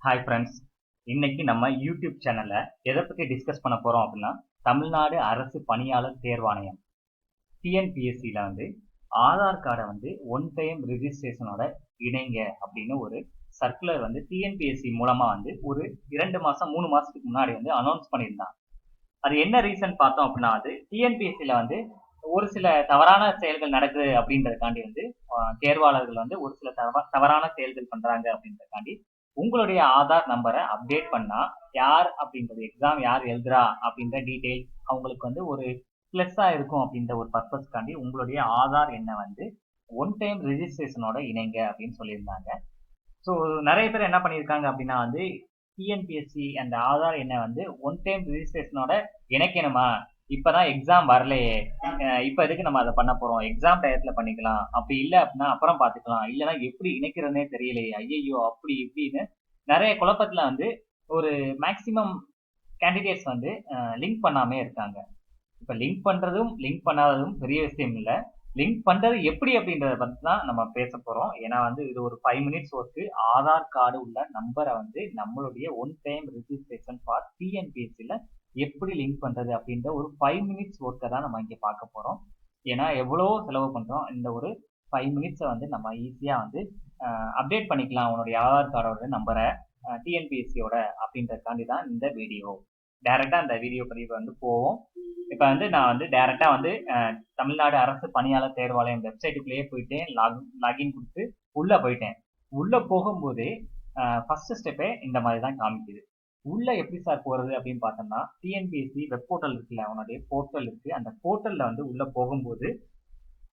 Hi friends. இன்னைக்கு நம்ம YouTube சேனல்ல எதை பத்தி டிஸ்கஸ் பண்ண போறோம் அப்படின்னா, தமிழ்நாடு அரசு பணியாளர் தேர்வாணையம் டிஎன்பிஎஸ்சியில் ஆதார் கார்டை ஒன் டைம் ரிஜிஸ்ட்ரேஷனோட இணைங்க அப்படின்னு ஒரு சர்க்குலர் டிஎன்பிஎஸ்சி மூலமா ஒரு 2 மாசம் 3 மாசத்துக்கு முன்னாடி அனௌன்ஸ் பண்ணியிருந்தாங்க. அது என்ன ரீசன் பார்த்தோம் அப்படின்னா, டிஎன்பிஎஸ்சியில் ஒரு சில தவறான செயல்கள் நடக்குது அப்படின்றதுக்காண்டி தேர்வாளர்கள் ஒரு சில தவறான செயல்கள் பண்றாங்க அப்படின்றதுக்காண்டி உங்களுடைய ஆதார் நம்பரை அப்டேட் பண்ணா யார் அப்படின்றது எக்ஸாம் யார் எழுதுறா அப்படின்ற டீடைல் அவங்களுக்கு ஒரு பிளஸ்ஸா இருக்கும் அப்படின்ற ஒரு பர்பஸ்க்காண்டி உங்களுடைய ஆதார் எண்ணை ஒன் டைம் ரெஜிஸ்ட்ரேஷனோட இணைங்க அப்படின்னு சொல்லியிருந்தாங்க. ஸோ நிறைய பேர் என்ன பண்ணியிருக்காங்க அப்படின்னா டிஎன்பிஎஸ்சி அந்த ஆதார் எண்ணை ஒன் டைம் ரெஜிஸ்ட்ரேஷனோட இணைக்கணுமா, இப்பதான் எக்ஸாம் வரலையே, இப்ப எதுக்கு நம்ம அதை பண்ண போறோம், எக்ஸாம் டயத்துல பண்ணிக்கலாம், அப்படி இல்லை அப்படின்னா அப்புறம் பாத்துக்கலாம், இல்லைன்னா எப்படி இணைக்கிறதுனே தெரியலையே, ஐயோ அப்படி இப்படின்னு நிறைய குழப்பத்துல ஒரு மேக்சிமம் கேண்டிடேட்ஸ் லிங்க் பண்ணாமே இருக்காங்க. இப்ப லிங்க் பண்றதும் லிங்க் பண்ணாததும் பெரிய விஷயம் இல்லை, லிங்க் பண்றது எப்படி அப்படின்றத பத்தி தான் நம்ம பேச போறோம். ஏன்னா இது ஒரு 5 மினிட்ஸ் ஒர்க்கு. ஆதார் கார்டு உள்ள நம்பரை நம்மளுடைய ஒன் டைம் ரெஜிஸ்ட்ரேஷன் ஃபார் டிஎன்பிஎஸ்சில எப்படி லிங்க் பண்றது அப்படின்ற ஒரு 5 மினிட்ஸ் ஒர்க்கை தான் நம்ம இங்க பார்க்க போறோம். ஏன்னா எவ்வளவோ செலவு பண்றோம், இந்த ஒரு 5 மினிட்ஸை நம்ம ஈஸியா அப்டேட் பண்ணிக்கலாம் உன்னுடைய ஆதார் கார்டோட நம்பரை டிஎன்பிஎஸ்சியோட அப்படின்றதுக்காண்டி தான் இந்த வீடியோ. டைரக்டா அந்த வீடியோ பதிவு போவோம். இப்ப நான் டைரக்டா தமிழ்நாடு அரசு பணியாளர் தேர்வாணையம் வெப்சைட்டுக்குள்ளேயே போயிட்டேன், லாகின் கொடுத்து உள்ள போயிட்டேன். உள்ள போகும்போதே ஃபர்ஸ்ட் ஸ்டெப்பே இந்த மாதிரி தான் காமிக்குது. உள்ள எப்படி சார் போறது அப்படின்னு பார்த்தோம்னா, டிஎன்பிஎஸ்சி வெப் போர்ட்டல் இருக்குல்ல, அவனுடைய போர்ட்டல் இருக்கு. அந்த போர்ட்டல்ல உள்ள போகும்போது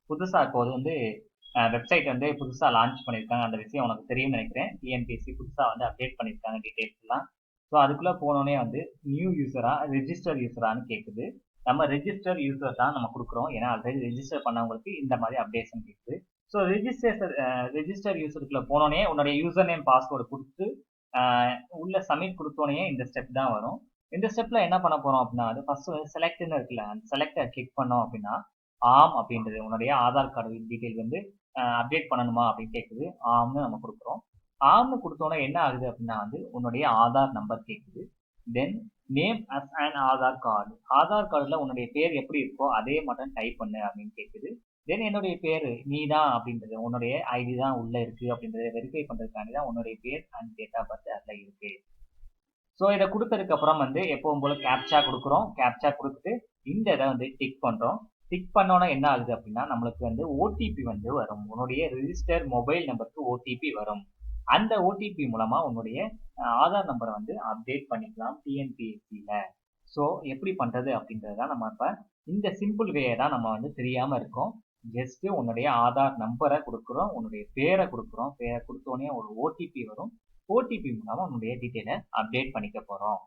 புதுசா இப்போ வெப்சைட் புதுசா லான்ச் பண்ணியிருக்காங்க. அந்த விஷயம் உனக்கு தெரியும் நினைக்கிறேன். டிஎன்பிஎஸ்சி புதுசா அப்டேட் பண்ணியிருக்காங்க டீடைல்ஸ் எல்லாம். ஸோ அதுக்குள்ள போனோடனே நியூ யூசரா ரெஜிஸ்டர் யூசரான்னு கேட்குது. நம்ம ரெஜிஸ்டர் யூசர் தான் நம்ம கொடுக்குறோம், ஏன்னா ஆல்ரெடி ரெஜிஸ்டர் பண்ணவங்களுக்கு இந்த மாதிரி அப்டேஷன் கேட்குது. ஸோ ரெஜிஸ்டர் யூசருக்குள்ள போனோடனே உன்னுடைய யூசர் நேம் பாஸ்வேர்டு கொடுத்து உள்ள சப்மிட் கொடுத்தோடனே இந்த ஸ்டெப் தான் வரும். இந்த ஸ்டெப்ல என்ன பண்ண போறோம் அப்படின்னா, ஃபர்ஸ்ட் செலக்ட்னு இருக்குல்ல, அந்த செலக்டை கிளிக் பண்ணோம் அப்படின்னா ஆம் அப்படின்றது உன்னுடைய ஆதார் கார்டு டீடைல் அப்டேட் பண்ணணுமா அப்படின்னு கேட்குது. ஆம்னு நம்ம கொடுக்குறோம். ஆம்னு கொடுத்தோன்னா என்ன ஆகுது அப்படின்னா உன்னுடைய ஆதார் நம்பர் கேட்குது. Then name as and Aadhaar card, Aadhaar கார்டுல உன்னுடைய பேர் எப்படி இருக்கோ அதே மட்டும் டைப் பண்ணு அப்படின்னு கேட்குது. தென் என்னுடைய பேர் நீ தான் அப்படின்றது, உன்னுடைய ஐடி தான் உள்ள இருக்கு அப்படின்றத வெரிஃபை பண்றதுக்காண்டி தான் உன்னுடைய பேர் அண்ட் டேட் ஆஃப் பர்த் அதுல இருக்கு. ஸோ இதை கொடுத்ததுக்கு அப்புறம் எப்பவும் போல கேப்சா கொடுக்குறோம். கேப்சா கொடுத்துட்டு இந்த இதை டிக் பண்றோம். டிக் பண்ணோன்னா என்ன ஆகுது அப்படின்னா நம்மளுக்கு ஓடிபி வரும். உன்னுடைய ரிஜிஸ்டர் மொபைல் நம்பருக்கு ஓடிபி வரும். அந்த ஓடிபி மூலமா உன்னுடைய ஆதார் நம்பரை அப்டேட் பண்ணிக்கலாம் டிஎன்பிஎஸ்சியில. ஸோ எப்படி பண்றது அப்படின்றத நம்ம இப்ப இந்த சிம்பிள் வே தான் நம்ம தெரியாம இருக்கோம். ஜஸ்ட் உன்னுடைய ஆதார் நம்பரை கொடுக்குறோம், உன்னுடைய பேரை கொடுக்குறோம், பேரை கொடுத்தோடனே ஒரு ஓடிபி வரும். ஓடிபி மூலமா உன்னுடைய டீட்டெயிலை அப்டேட் பண்ணிக்க போறோம்.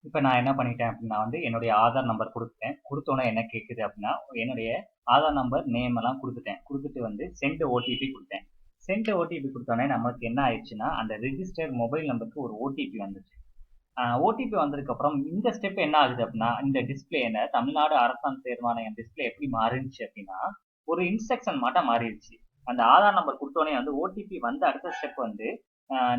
இப்ப நான் என்ன பண்ணிட்டேன் அப்படின்னா என்னுடைய ஆதார் நம்பர் கொடுத்துட்டேன். கொடுத்தோன்னே என்ன கேட்குது அப்படின்னா என்னுடைய ஆதார் நம்பர் நேம் எல்லாம் கொடுத்துட்டேன். கொடுத்துட்டு சென்ட் ஓடிபி கொடுத்தேன். சென்ட் ஓடிபி கொடுத்தோன்னே நமக்கு என்ன ஆயிடுச்சுன்னா அந்த ரிஜிஸ்டர் மொபைல் நம்பருக்கு ஒரு ஓடிபி வந்துச்சு. ஓடிபி வந்ததுக்கு அப்புறம் இந்த ஸ்டெப் என்ன ஆகுது அப்படின்னா, இந்த டிஸ்பிளேல தமிழ்நாடு அரசாங்க தேர்வாணையம் டிஸ்பிளே எப்படி மாறிடுச்சு அப்படின்னா ஒரு இன்ஸ்ட்ரக்ஷன் மட்டும் மாறிடுச்சு. அந்த ஆதார் நம்பர் கொடுத்தோன்னே ஓடிபி வந்த அடுத்த ஸ்டெப்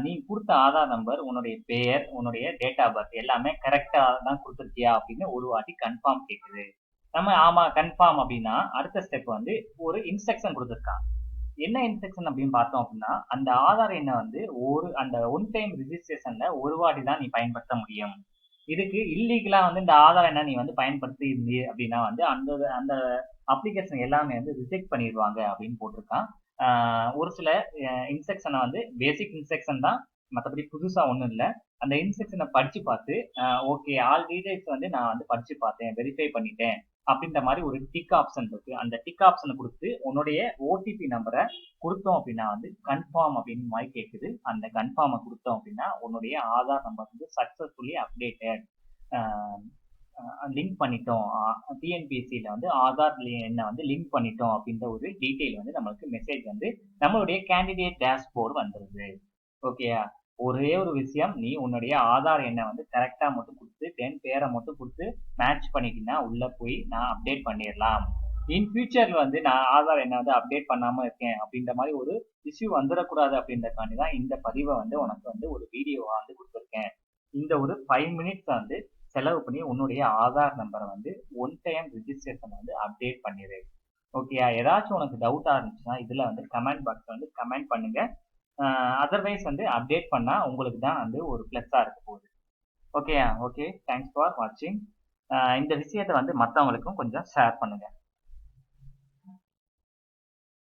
நீ கொடுத்த ஆதார் நம்பர், உன்னுடைய பெயர், உன்னுடைய டேட் ஆஃப் பர்த் எல்லாமே கரெக்டா தான் கொடுத்துருக்கியா அப்படின்னு ஒரு வாட்டி கன்ஃபார்ம் கேட்குது. நம்ம ஆமா கன்ஃபார்ம் அப்படின்னா அடுத்த ஸ்டெப் ஒரு இன்ஸ்ட்ரக்ஷன் கொடுத்துருக்கான். என்ன இன்ஸ்ட்ரக்ஷன் அப்படின்னு பார்த்தோம் அப்படின்னா, அந்த ஆதார் எண்ணை அந்த ஒன் டைம் ரிஜிஸ்ட்ரேஷன்ல ஒரு வாட்டி தான் நீ பயன்படுத்த முடியும். இதுக்கு இல்லீகலா இந்த ஆதார் எண்ணை நீ பயன்படுத்தி இருந்தீ அப்படின்னா அந்த அந்த அப்ளிகேஷன் எல்லாமே ரிஜெக்ட் பண்ணிடுவாங்க அப்படின்னு போட்டிருக்கான். ஒரு சில இன்ஸ்ட்ரக்ஷனை பேசிக் இன்ஸ்ட்ரக்ஷன் தான், மற்றபடி புதுசா ஒன்றும் இல்லை. அந்த இன்ஸ்ட்ரக்ஷனை படிச்சு பார்த்து ஓகே ஆல் டீடைல்ஸ் நான் படிச்சு பார்த்தேன், வெரிஃபை பண்ணிட்டேன் அப்படின்ற மாதிரி ஒரு டிக் ஆப்ஷன் இருக்கு. அந்த டிக் ஆப்ஷனை கொடுத்து உன்னுடைய ஓடிபி நம்பரை கொடுத்தோம் அப்படின்னா கன்ஃபார்ம் அப்படின்னு மாதிரி கேட்குது. அந்த கன்ஃபார்மை கொடுத்தோம் அப்படின்னா உன்னுடைய Aadhaar number successfully updated, link பண்ணிட்டோம், டிஎன்பிஎஸ்சியில ஆதார் எண்ணை லிங்க் பண்ணிட்டோம் அப்படின்ற ஒரு டீட்டெயில் நம்மளுக்கு மெசேஜ் நம்மளுடைய கேண்டிடேட் டேஷ்போர்டு வந்துருது. ஓகேயா, ஒரே ஒரு விஷயம், நீ உன்னுடைய ஆதார் எண்ணை கரெக்டா மட்டும் கொடுத்து தென் பேரை மட்டும் கொடுத்து மேட்ச் பண்ணிட்டீங்கன்னா உள்ள போய் நான் அப்டேட் பண்ணிடலாம். இன் ஃபியூச்சர்ல வந்து நான் ஆதார் என்ன வந்து அப்டேட் பண்ணாம இருக்கேன் அப்படின்ற மாதிரி ஒரு இஷ்யூ வந்துடக்கூடாது அப்படின்றக்காண்டி தான் இந்த பதிவை வந்து உனக்கு வந்து ஒரு வீடியோவா வந்து கொடுத்துருக்கேன். இந்த ஒரு 5 மினிட்ஸ் வந்து செலவு பண்ணி உன்னுடைய ஆதார் நம்பரை வந்து ஒன் டைம் ரிஜிஸ்ட்ரேஷன் வந்து அப்டேட் பண்ணிடு. ஓகேயா? ஏதாச்சும் உனக்கு டவுட்டா இருந்துச்சுன்னா இதுல வந்து கமெண்ட் பாக்ஸ் வந்து கமெண்ட் பண்ணுங்க. அதர்வைஸ் வந்து அப்டேட் பண்ணா உங்களுக்கு தான் வந்து ஒரு பிளஸ்ஸா இருக்க போகுது. ஓகேயா? ஓகே, தேங்க்ஸ் ஃபார் வாட்சிங். இந்த விஷயத்தை வந்து மற்றவங்களுக்கும் கொஞ்சம் ஷேர் பண்ணுங்க.